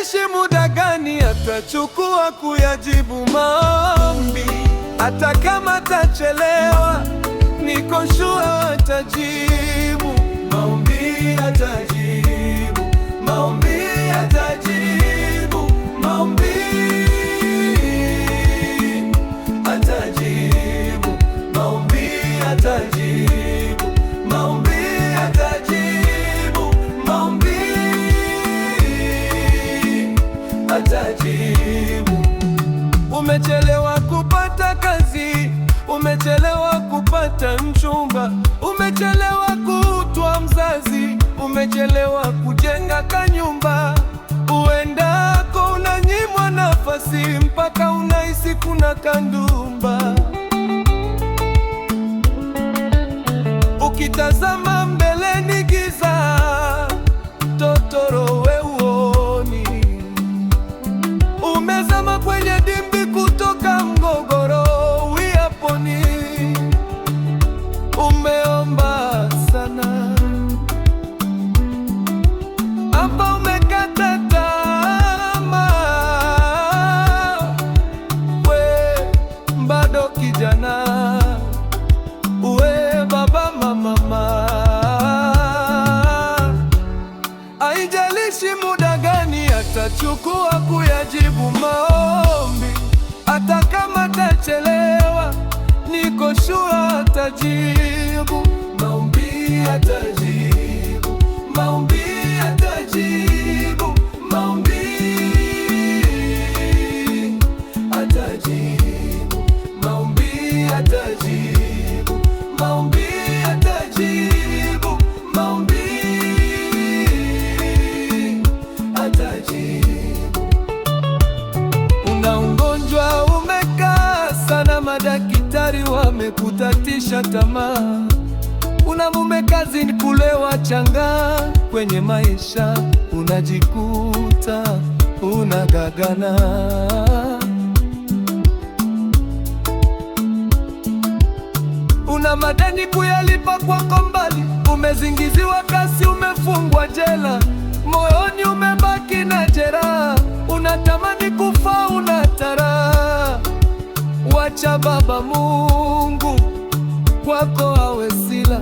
haijalishi muda gani atachukua kuyajibu maombi. Hata kama atachelewa, niko sure atajibu maombi, atajibu maombi, atajibu maombi, atajibu maombi, atajibu maombi, atajibu maombi, atajibu. Umechelewa kupata kazi, umechelewa kupata mchumba, umechelewa kutwa mzazi, umechelewa kujenga kanyumba. Uendako unanyimwa nafasi mpaka unahisi kuna kandumba. Ukitazama mbele ni giza totoro, we uoni. Umezama kwenye dimbi kutoka mgogoro, wiaponi. Umeomba sana hapa, umekata tamaa. We bado kijana, we baba mama. Haijalishi muda gani atachukua kuyajibu maombi. Hata kama atachelewa, niko sure atajibu maombi, atajibu maombi, atajibu maombi, atajibu maombi, atajibu maombi, atajibu maombi, atajibu. Una ugonjwa umekaa sana, madaktari wamekutatisha tamaa. Una mume kazini kulewa changa, kwenye maisha unajikuta unagagana. Una madeni kuyalipa kwako mbali, umezingiziwa kasi, umefungwa jela, moyoni umebaki na jeraha, unatamani kufa, unatara. Wacha Baba Mungu kwako awe sila,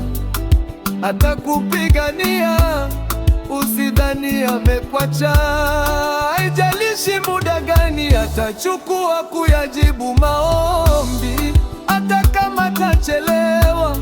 atakupigania, usidhani amekwacha. Haijalishi muda gani atachukua kuyajibu maombi. Hata kama atachelewa,